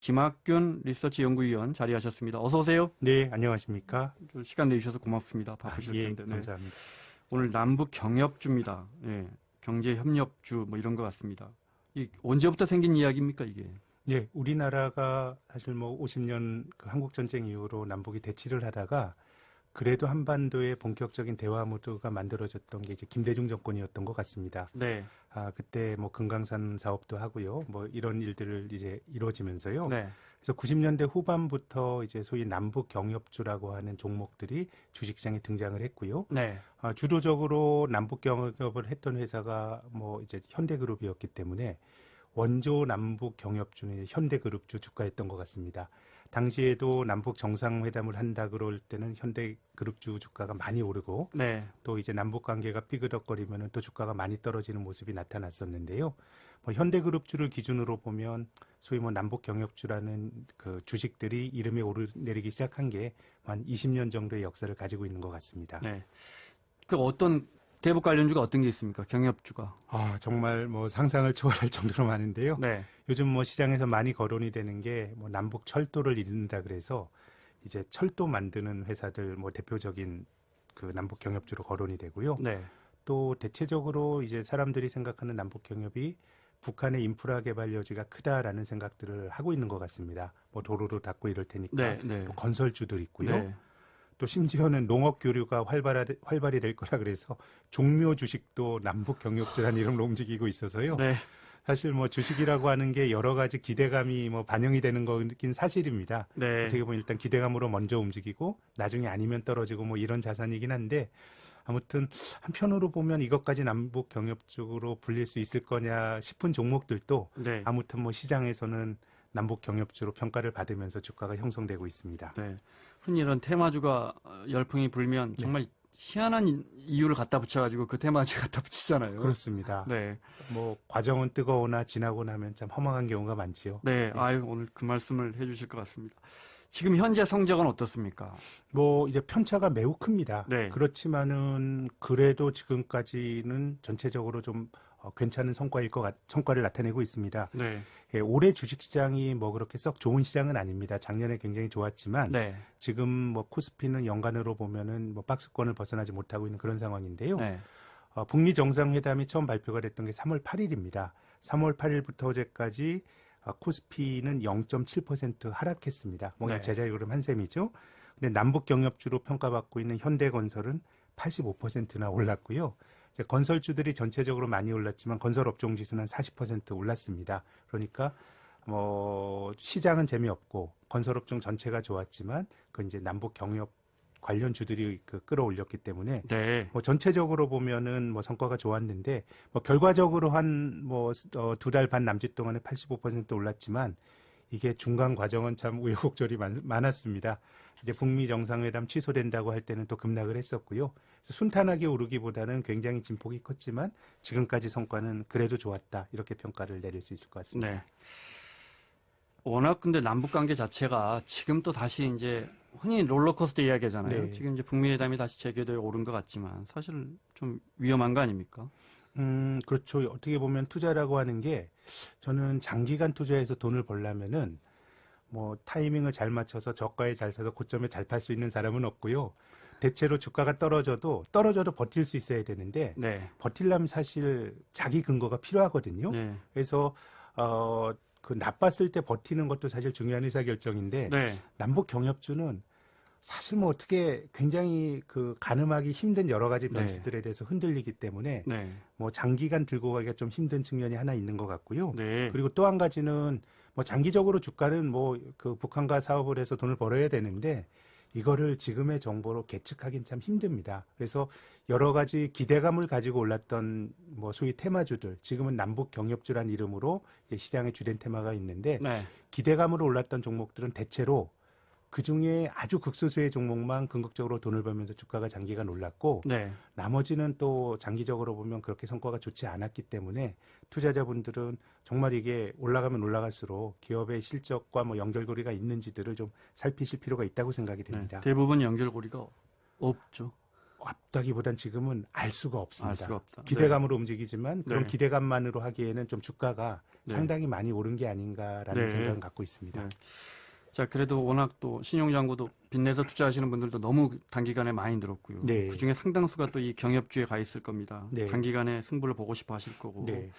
김학균 리서치 연구위원 자리하셨습니다. 어서 오세요. 네, 안녕하십니까? 시간 내주셔서 고맙습니다. 바쁘실 예, 텐데. 네. 감사합니다. 오늘 남북 경협주입니다. 예, 경제협력주 뭐 이런 것 같습니다. 이 언제부터 생긴 이야기입니까 이게? 예, 우리나라가 사실 뭐 50년 그 한국전쟁 이후로 남북이 대치를 하다가 그래도 한반도에 본격적인 대화 무드가 만들어졌던 게 이제 김대중 정권이었던 것 같습니다. 네. 그때 뭐 금강산 사업도 하고요. 뭐 이런 일들을 이제 이루어지면서요. 네. 그래서 90년대 후반부터 이제 소위 남북 경협주라고 하는 종목들이 주식시장에 등장을 했고요. 네. 주도적으로 남북 경협을 했던 회사가 뭐 이제 현대그룹이었기 때문에 원조 남북 경협주는 현대그룹주 주가였던 것 같습니다. 당시에도 남북 정상회담을 한다 그럴 때는 현대그룹주 주가가 많이 오르고 네. 또 이제 남북 관계가 삐그덕거리면은 또 주가가 많이 떨어지는 모습이 나타났었는데요. 뭐 현대그룹주를 기준으로 보면 소위 뭐 남북 경협주라는 그 주식들이 이름이 오르내리기 시작한 게 한 20년 정도의 역사를 가지고 있는 것 같습니다. 네. 그 어떤 대북 관련주가 어떤 게 있습니까? 경협주가. 정말 뭐 상상을 초월할 정도로 많은데요. 네. 요즘 뭐 시장에서 많이 거론이 되는 게 뭐 남북 철도를 이룬다 그래서 이제 철도 만드는 회사들 뭐 대표적인 그 남북 경협주로 거론이 되고요. 네. 또 대체적으로 이제 사람들이 생각하는 남북 경협이 북한의 인프라 개발 여지가 크다라는 생각들을 하고 있는 것 같습니다. 뭐 도로도 닫고 이럴 테니까 네. 네. 또 건설주들 있고요. 네. 또 심지어는 농업 교류가 활발이 될 거라 그래서 종묘 주식도 남북 경협주라는 이름으로 움직이고 있어서요. 네. 사실 뭐 주식이라고 하는 게 여러 가지 기대감이 뭐 반영이 되는 거긴 사실입니다. 네. 어떻게 보면 일단 기대감으로 먼저 움직이고 나중에 아니면 떨어지고 뭐 이런 자산이긴 한데 아무튼 한편으로 보면 이것까지 남북 경협주로 불릴 수 있을 거냐 싶은 종목들도 네. 아무튼 뭐 시장에서는 남북 경협주로 평가를 받으면서 주가가 형성되고 있습니다. 네. 흔히 이런 테마주가 열풍이 불면 정말 희한한 이유를 갖다 붙여가지고 그 테마주 갖다 붙이잖아요. 그렇습니다. 네. 뭐 과정은 뜨거우나 지나고 나면 참 허망한 경우가 많지요. 네. 아유, 오늘 그 말씀을 해주실 것 같습니다. 지금 현재 성적은 어떻습니까? 뭐 이제 편차가 매우 큽니다. 네. 그렇지만은 그래도 지금까지는 전체적으로 좀 괜찮은 성과를 나타내고 있습니다. 네. 예, 올해 주식시장이 뭐 그렇게 썩 좋은 시장은 아닙니다. 작년에 굉장히 좋았지만 네. 지금 뭐 코스피는 연간으로 보면은 뭐 박스권을 벗어나지 못하고 있는 그런 상황인데요. 네. 북미 정상회담이 처음 발표가 됐던 게 3월 8일입니다. 3월 8일부터 어제까지 코스피는 0.7% 하락했습니다. 뭔가 네. 제자리 흐름 한 셈이죠. 근데 남북 경협주로 평가받고 있는 현대건설은 85%나 올랐고요. 이제 건설주들이 전체적으로 많이 올랐지만 건설업종 지수는 한 40% 올랐습니다. 그러니까 뭐 시장은 재미없고 건설업종 전체가 좋았지만 그 이제 남북 경협 관련 주들이 끌어올렸기 때문에 네. 뭐 전체적으로 보면은 뭐 성과가 좋았는데 뭐 결과적으로 한 뭐 2달 반 남짓 동안에 85% 올랐지만 이게 중간 과정은 참 우여곡절이 많았습니다. 이제 북미 정상회담 취소된다고 할 때는 또 급락을 했었고요. 그래서 순탄하게 오르기보다는 굉장히 진폭이 컸지만 지금까지 성과는 그래도 좋았다 이렇게 평가를 내릴 수 있을 것 같습니다. 네. 워낙 근데 남북 관계 자체가 지금 또 다시 이제 흔히 롤러코스터 이야기잖아요. 네. 지금 이제 북미 회담이 다시 재개되어 오른 것 같지만 사실 좀 위험한 거 아닙니까? 그렇죠. 어떻게 보면 투자라고 하는 게 저는 장기간 투자해서 돈을 벌려면은 뭐 타이밍을 잘 맞춰서 저가에 잘 사서 고점에 잘 팔 수 있는 사람은 없고요. 대체로 주가가 떨어져도 버틸 수 있어야 되는데 네. 버틸려면 사실 자기 근거가 필요하거든요. 네. 그래서 그 나빴을 때 버티는 것도 사실 중요한 의사결정인데 네. 남북 경협주는 사실 뭐 어떻게 굉장히 그 가늠하기 힘든 여러 가지 변수들에 대해서 흔들리기 때문에 네. 뭐 장기간 들고 가기가 좀 힘든 측면이 하나 있는 것 같고요. 네. 그리고 또 한 가지는 뭐 장기적으로 주가는 뭐 그 북한과 사업을 해서 돈을 벌어야 되는데 이거를 지금의 정보로 계측하기는 참 힘듭니다. 그래서 여러 가지 기대감을 가지고 올랐던 뭐 소위 테마주들, 지금은 남북 경협주란 이름으로 이제 시장의 주된 테마가 있는데 네. 기대감으로 올랐던 종목들은 대체로 그중에 아주 극소수의 종목만 궁극적으로 돈을 벌면서 주가가 장기간 올랐고 네. 나머지는 또 장기적으로 보면 그렇게 성과가 좋지 않았기 때문에 투자자분들은 정말 이게 올라가면 올라갈수록 기업의 실적과 뭐 연결고리가 있는지들을 좀 살피실 필요가 있다고 생각이 네. 됩니다. 대부분 연결고리가 없죠. 없다기보단 지금은 알 수가 없습니다. 알 수가 없다. 기대감으로 움직이지만 그런 네. 기대감만으로 하기에는 좀 주가가 네. 상당히 많이 오른 게 아닌가라는 네. 생각은 갖고 있습니다. 네. 자, 그래도 워낙 또 신용장구도 빚내서 투자하시는 분들도 너무 단기간에 많이 늘었고요. 네. 그중에 상당수가 또 이 경협주에 가 있을 겁니다. 네. 단기간에 승부를 보고 싶어 하실 거고. 네.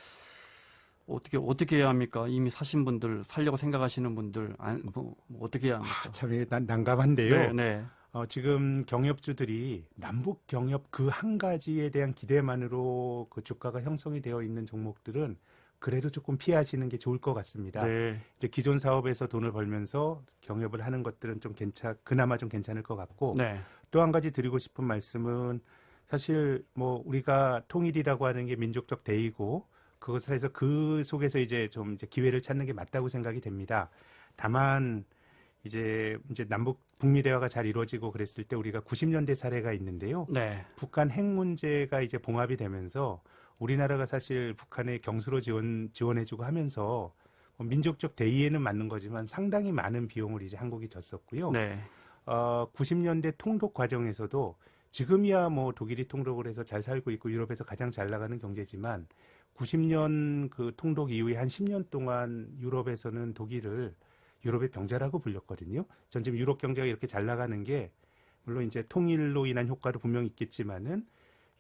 어떻게 해야 합니까? 이미 사신 분들, 살려고 생각하시는 분들, 뭐 어떻게 해야 합니까? 참 난감한데요. 네, 네. 지금 경협주들이 남북 경협 그 한 가지에 대한 기대만으로 그 주가가 형성이 되어 있는 종목들은 그래도 조금 피하시는 게 좋을 것 같습니다. 네. 이제 기존 사업에서 돈을 벌면서 경협을 하는 것들은 좀 그나마 좀 괜찮을 것 같고 네. 또 한 가지 드리고 싶은 말씀은 사실 뭐 우리가 통일이라고 하는 게 민족적 대의고 그것을 해서 그 속에서 이제 좀 이제 기회를 찾는 게 맞다고 생각이 됩니다. 다만 이제 남북 북미 대화가 잘 이루어지고 그랬을 때 우리가 90년대 사례가 있는데요. 네. 북한 핵 문제가 이제 봉합이 되면서 우리나라가 사실 북한에 경수로 지원해주고 하면서 뭐 민족적 대의에는 맞는 거지만 상당히 많은 비용을 이제 한국이 졌었고요. 네. 90년대 통독 과정에서도 지금이야 뭐 독일이 통독을 해서 잘 살고 있고 유럽에서 가장 잘 나가는 경제지만 90년 그 통독 이후에 한 10년 동안 유럽에서는 독일을 유럽의 병자라고 불렸거든요. 전 지금 유럽 경제가 이렇게 잘 나가는 게 물론 이제 통일로 인한 효과도 분명히 있겠지만은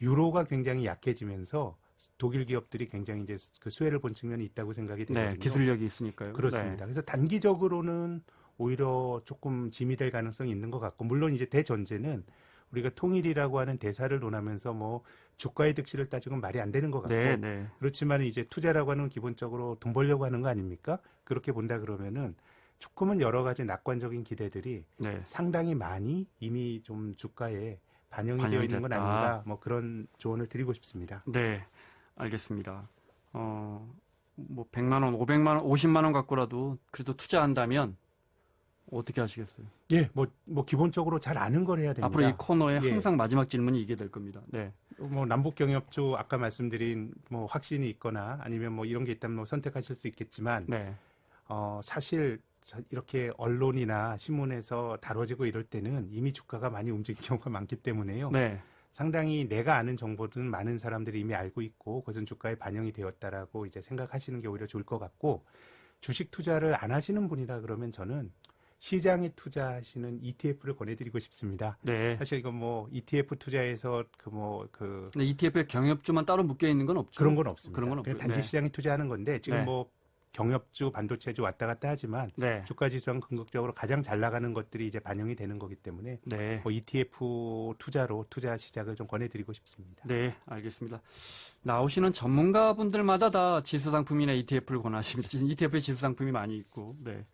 유로가 굉장히 약해지면서 독일 기업들이 굉장히 이제 그 수혜를 본 측면이 있다고 생각이 되거든요. 네. 기술력이 있으니까요. 그렇습니다. 네. 그래서 단기적으로는 오히려 조금 짐이 될 가능성이 있는 것 같고 물론 이제 대전제는 우리가 통일이라고 하는 대사를 논하면서 뭐 주가의 득실을 따지고는 말이 안 되는 것 같고 네, 네. 그렇지만 이제 투자라고 하는 건 기본적으로 돈 벌려고 하는 거 아닙니까? 그렇게 본다 그러면은 조금은 여러 가지 낙관적인 기대들이 네. 상당히 많이 이미 좀 주가에 반영이 되어 반영이 있는 건 됐다. 아닌가 뭐 그런 조언을 드리고 싶습니다. 네. 알겠습니다. 뭐 100만 원, 500만 원, 50만 원 갖고라도 그래도 투자한다면 어떻게 하시겠어요? 예, 뭐 기본적으로 잘 아는 걸 해야 됩니다. 앞으로 이 코너에 예. 항상 마지막 질문이 이게 될 겁니다. 네. 뭐 남북 경협주 아까 말씀드린 뭐 확신이 있거나 아니면 뭐 이런 게 있다면 뭐 선택하실 수 있겠지만 네. 사실 이렇게 언론이나 신문에서 다뤄지고 이럴 때는 이미 주가가 많이 움직이는 경우가 많기 때문에요. 네. 상당히 내가 아는 정보들은 많은 사람들이 이미 알고 있고 그것은 주가에 반영이 되었다라고 이제 생각하시는 게 오히려 좋을 것 같고 주식 투자를 안 하시는 분이라 그러면 저는 시장에 투자하시는 ETF를 권해드리고 싶습니다. 네. 사실 이건 뭐 ETF 투자에서 근데 ETF에 경협주만 따로 묶여 있는 건 없죠. 그런 건 없습니다. 그런 건 그냥 없고요. 단지 네. 시장에 투자하는 건데 지금 네. 뭐 경협주, 반도체주 왔다 갔다 하지만 네. 주가 지수는 궁극적으로 가장 잘 나가는 것들이 이제 반영이 되는 거기 때문에 네. 뭐 ETF 투자로 투자 시작을 좀 권해드리고 싶습니다. 네, 알겠습니다. 나오시는 전문가분들마다 다 지수 상품이나 ETF를 권하십니다. ETF에 지수 상품이 많이 있고, 네.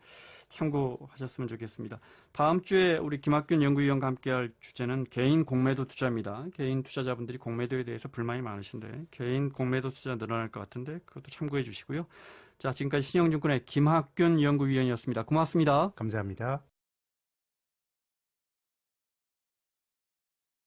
참고하셨으면 좋겠습니다. 다음 주에 우리 김학균 연구위원과 함께할 주제는 개인 공매도 투자입니다. 개인 투자자분들이 공매도에 대해서 불만이 많으신데 개인 공매도 투자 늘어날 것 같은데 그것도 참고해 주시고요. 자, 지금까지 신영증권의 김학균 연구위원이었습니다. 고맙습니다. 감사합니다.